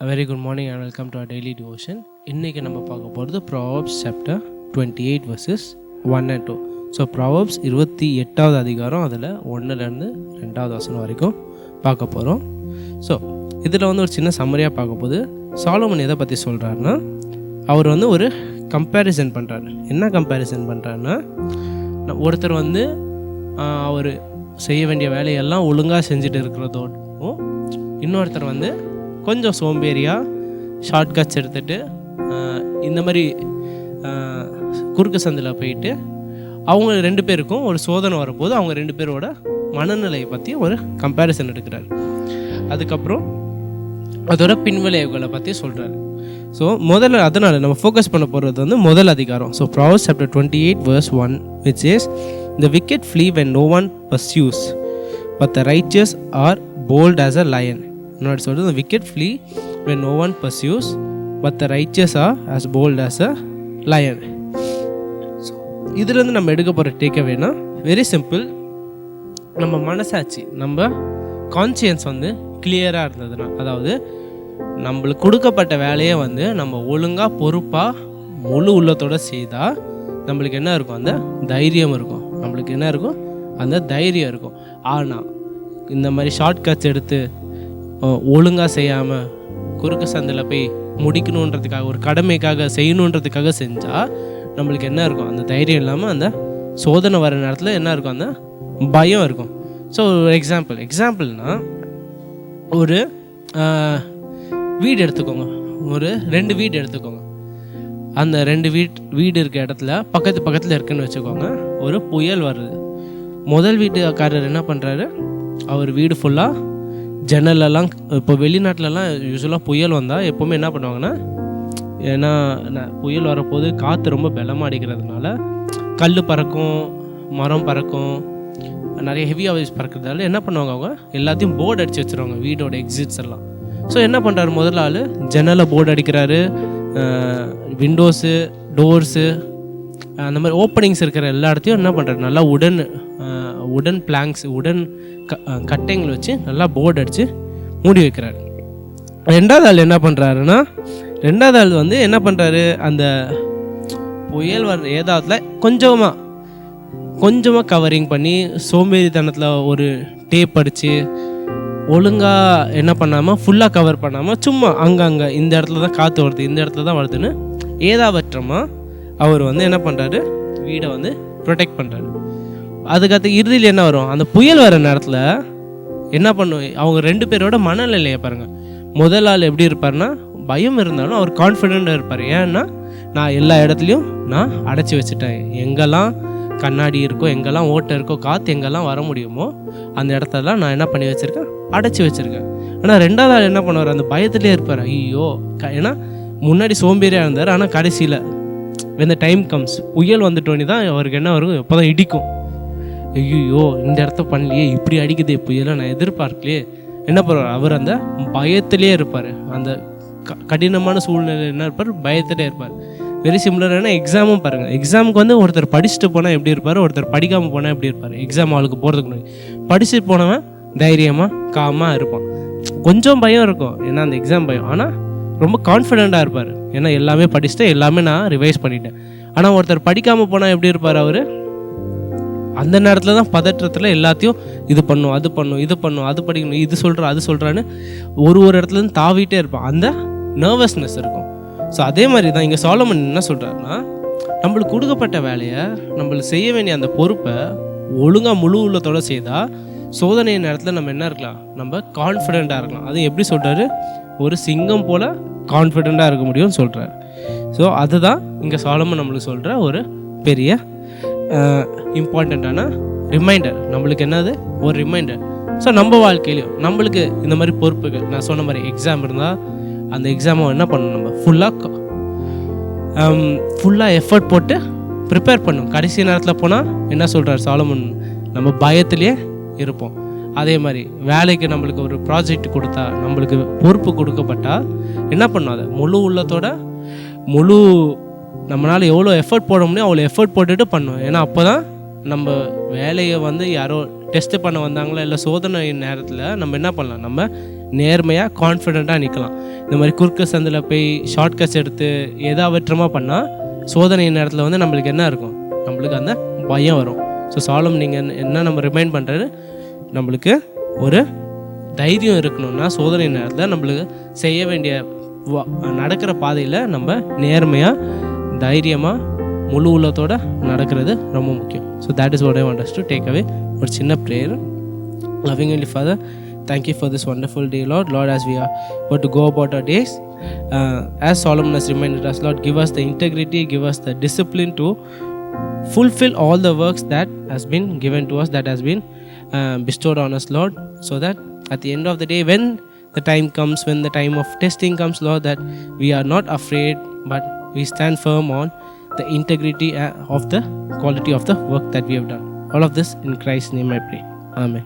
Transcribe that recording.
A very good morning and welcome to our daily devotion. இன்னைக்கு நம்ம பார்க்க போகிறது Proverbs chapter 28 verses 1 and 2. So Proverbs 28வது அதிகாரம் அதில் 1லேருந்து 2வது வசனம் வரைக்கும் பார்க்க போகிறோம். ஸோ இதில் ஒரு சின்ன சம்மரியாக பார்க்க போது சாலமன் எதை பற்றி சொல்கிறாருன்னா, அவர் ஒரு கம்பேரிசன் பண்ணுறாரு. என்ன கம்பேரிசன் பண்ணுறாருன்னா, ஒருத்தர் அவர் செய்ய வேண்டிய வேலையெல்லாம் ஒழுங்காக செஞ்சுட்டு இருக்கிறதோடும், இன்னொருத்தர் கொஞ்சம் சோம்பேறியாக ஷார்ட்கட்ஸ் எடுத்துகிட்டு இந்த மாதிரி குறுக்கு சந்தில் போயிட்டு அவங்க ரெண்டு பேருக்கும் ஒரு சோதனை வரப்போது அவங்க ரெண்டு பேரோட மனநிலையை பற்றி ஒரு கம்பேரிசன் எடுக்கிறார். அதுக்கப்புறம் அதோட பின்விளைவுகளை பற்றி சொல்கிறாரு. ஸோ முதல்ல அதனால் நம்ம ஃபோக்கஸ் பண்ண போகிறது முதல் அதிகாரம். So Proverbs chapter 28 verse 1 which says, "The wicked flee when no one pursues, but the righteous are bold as a lion." இன்னொரு சொல்கிறது, "The wicked flee when no one pursues, but the righteous are as bold as a lion." So இதுலேருந்து நம்ம எடுக்க போகிற டேக்அவேனா very simple. நம்ம மனசாட்சி, நம்ம conscious கிளியராக இருந்ததுன்னா, அதாவது நம்மளுக்கு கொடுக்கப்பட்ட வேலையை நம்ம ஒழுங்காக பொறுப்பாக முழு உள்ளத்தோடு செய்தால் நம்மளுக்கு என்ன இருக்கும், அந்த தைரியம் இருக்கும். நம்மளுக்கு என்ன இருக்கும், அந்த தைரியம் இருக்கும். ஆனால் இந்த மாதிரி ஷார்ட்கட்ஸ் எடுத்து ஒழுங்காக செய்யாமல் குறுக்கு சந்தில் போய் முடிக்கணுன்றதுக்காக, ஒரு கடமைக்காக செய்யணுன்றதுக்காக செஞ்சால் நம்மளுக்கு என்ன இருக்கும், அந்த தைரியம் இல்லாமல் அந்த சோதனை வர நேரத்தில் என்ன இருக்கும், அந்த பயம் இருக்கும். ஸோ ஒரு எக்ஸாம்பிள்னால் ஒரு வீடு எடுத்துக்கோங்க, ஒரு 2 வீடு எடுத்துக்கோங்க. அந்த 2 வீடு இருக்க இடத்துல பக்கத்தில் இருக்குன்னு வச்சுக்கோங்க. ஒரு புயல் வருது. முதல் வீட்டுக்காரர் என்ன பண்ணுறாரு, அவர் வீடு ஃபுல்லாக ஜன்னலெல்லாம், இப்போ வெளிநாட்டிலலாம் யூஸ்வலாக புயல் வந்தால் எப்போவுமே என்ன பண்ணுவாங்கன்னா, ஏன்னா புயல் வரப்போது காற்று ரொம்ப பலமாக அடிக்கிறதுனால கல் பறக்கும், மரம் பறக்கும், நிறைய ஹெவி ஆவேஜ் பறக்கிறதால என்ன பண்ணுவாங்க, அவங்க எல்லாத்தையும் போர்டு அடித்து வச்சுருவாங்க வீடோட எக்ஸிட்ஸ் எல்லாம். ஸோ என்ன பண்ணுறாரு, முதல் ஆள் ஜன்னலை போர்டு அடிக்கிறாரு, விண்டோஸு, டோர்ஸு, அந்த மாதிரி ஓப்பனிங்ஸ் இருக்கிற எல்லா இடத்தையும் என்ன பண்ணுறாரு, நல்லா உடன் பிளாங்க்ஸ், உடன் கட்டைங்களை வச்சு நல்லா போர்டு அடித்து மூடி வைக்கிறாரு. ரெண்டாவது ஆள் என்ன பண்ணுறாருன்னா, ரெண்டாவது ஆள் என்ன பண்ணுறாரு, அந்த புயல் வர்ற ஏதாவதுல கொஞ்சமாக கவரிங் பண்ணி சோம்பேறித்தனத்தில் ஒரு டேப் அடித்து ஒழுங்காக என்ன பண்ணாமல் ஃபுல்லாக கவர் பண்ணாமல் சும்மா அங்கங்கே இந்த இடத்துல தான் காற்று வருது, இந்த இடத்துல தான் வருதுன்னு ஏதாவற்றமாக அவர் என்ன பண்ணுறாரு, வீடை ப்ரொடெக்ட் பண்ணுறாரு. அதுக்கடுத்து இறுதியில் என்ன வரும், அந்த புயல் வர நேரத்தில் என்ன பண்ணும், அவங்க 2 பேரோட மனநிலையை பாருங்கள். முதல் ஆள் எப்படி இருப்பார்னா, பயம் இருந்தாலும் அவர் கான்ஃபிடெண்ட்டாக இருப்பார். ஏன்னா நான் எல்லா இடத்துலையும் நான் அடைச்சி வச்சுட்டேன், எங்கெல்லாம் கண்ணாடி இருக்கோ, எங்கெல்லாம் ஓட்டை இருக்கோ, காற்று எங்கெல்லாம் வர முடியுமோ அந்த இடத்தெல்லாம் நான் என்ன பண்ணி வச்சுருக்கேன், அடைச்சி வச்சுருக்கேன். ஆனால் ரெண்டாவது ஆள் என்ன பண்ணுவார், அந்த பயத்திலே இருப்பார். ஐயோ, ஏன்னா முன்னாடி சோம்பேறியாக இருந்தார், ஆனால் கடைசியில் இந்த டைம் கம்ஸ், புயல் வந்துட்டோன்னே தான் அவருக்கு என்ன வரும், எப்போ தான் இடிக்கும். ஐயோ, இந்த இடத்த பண்ணலையே, இப்படி அடிக்குது புயலை, நான் எதிர்பார்க்கலையே. என்ன பண்ணுவார், அவர் அந்த பயத்திலே இருப்பார். அந்த கடினமான சூழ்நிலை என்ன இருப்பார், பயத்திலே இருப்பார். வெரி சிமிலரான எக்ஸாமும் பாருங்கள். எக்ஸாமுக்கு ஒருத்தர் படிச்சுட்டு போனால் எப்படி இருப்பார், ஒருத்தர் படிக்காமல் போனால் எப்படி இருப்பார். எக்ஸாம் ஆளுக்கு போகிறதுக்கு முன்னாடி படிச்சுட்டு போனவன் தைரியமாக காமாக இருப்பான். கொஞ்சம் பயம் இருக்கும், ஏன்னா அந்த எக்ஸாம் பயம், ஆனால் ரொம்ப கான்ஃபிடெண்ட்டாக இருப்பார். ஏன்னா எல்லாமே படிச்சுட்டு எல்லாமே நான் ரிவைஸ் பண்ணிட்டேன். ஆனால் ஒருத்தர் படிக்காமல் போனால் எப்படி இருப்பார், அவர் அந்த நேரத்தில் தான் பதற்றத்தில் எல்லாத்தையும் இது பண்ணும், அது பண்ணும், இது பண்ணும், அது படிக்கணும், இது சொல்கிறா, அது சொல்கிறான்னு ஒரு இடத்துலேருந்து தாவிட்டே இருப்பான். அந்த நர்வஸ்னஸ் இருக்கும். ஸோ அதே மாதிரி தான் இங்கே சாலமன் என்ன சொல்கிறாருன்னா, நம்மளுக்கு கொடுக்கப்பட்ட வேலையை, நம்மளுக்கு செய்ய வேண்டிய அந்த பொறுப்பை ஒழுங்காக முழு உள்ளத்தோடு செய்தால் சோதனை நேரத்தில் நம்ம என்ன இருக்கலாம், நம்ம கான்ஃபிடெண்ட்டாக இருக்கலாம். அது எப்படி சொல்கிறாரு, ஒரு சிங்கம் போல் கான்ஃபிடெண்ட்டாக இருக்க முடியும்னு சொல்கிறாரு. ஸோ அதுதான் இங்கே சாலமன் நம்மளுக்கு சொல்கிற ஒரு பெரிய இம்பார்ட்டண்ட்டான ரிமைண்டர். நம்மளுக்கு என்னது, ஒரு ரிமைண்டர். ஸோ நம்ம வாழ்க்கையிலையும் நம்மளுக்கு இந்த மாதிரி பொறுப்புகள், நான் சொன்ன மாதிரி எக்ஸாம் இருந்தால் அந்த எக்ஸாமை என்ன பண்ணணும், நம்ம ஃபுல்லாக எஃபர்ட் போட்டு ப்ரிப்பேர் பண்ணணும். கடைசி நேரத்தில் போனால் என்ன சொல்கிறார் சாலமன், நம்ம பயத்திலே இருப்போம். அதே மாதிரி வேலைக்கு நம்மளுக்கு ஒரு ப்ராஜெக்ட் கொடுத்தா, நம்மளுக்கு பொறுப்பு கொடுக்கப்பட்டால் என்ன பண்ணணும், அதை முழு உள்ளத்தோட நம்மளால் எவ்வளோ எஃபர்ட் போட முடியும் அவ்வளோ எஃபர்ட் போட்டுட்டு பண்ணணும். ஏன்னா அப்போ தான் நம்ம வேலையை யாரோ டெஸ்ட்டு பண்ண வந்தாங்களா இல்லை சோதனை நேரத்தில் நம்ம என்ன பண்ணலாம், நம்ம நேர்மையாக கான்ஃபிடெண்ட்டாக நிற்கலாம். இந்த மாதிரி குறுக்கு சந்தில் போய் ஷார்ட்கட்ஸ் எடுத்து ஏதாவற்றமாக பண்ணால் சோதனை நேரத்தில் வந்து நம்மளுக்கு என்ன இருக்கும், நம்மளுக்கு அந்த பயம் வரும். ஸோ சாலமன் நீங்கள் என்ன நம்ம ரிமைண்ட் பண்ணுறது, நம்மளுக்கு ஒரு தைரியம் இருக்கணும்னா சோதனை நேரத்தில் நம்மளுக்கு செய்ய வேண்டிய நடக்கிற பாதையில் நம்ம நேர்மையாக தைரியமாக முழு உள்ளத்தோடு நடக்கிறது ரொம்ப முக்கியம். So that is what I want us to take away. ஒரு சின்ன prayer. Loving Heavenly Father, thank you for this wonderful day, Lord. Lord, as we are about to go about our days, as Solomon has reminded us, Lord, give us the integrity, give us the discipline to fulfill all the works that has been given to us, that has been bestowed on us, Lord, so that at the end of the day, when the time comes, when the time of testing comes, Lord, that we are not afraid, but we stand firm on the integrity of the quality of the work that we have done. All of this in Christ's name I pray. Amen.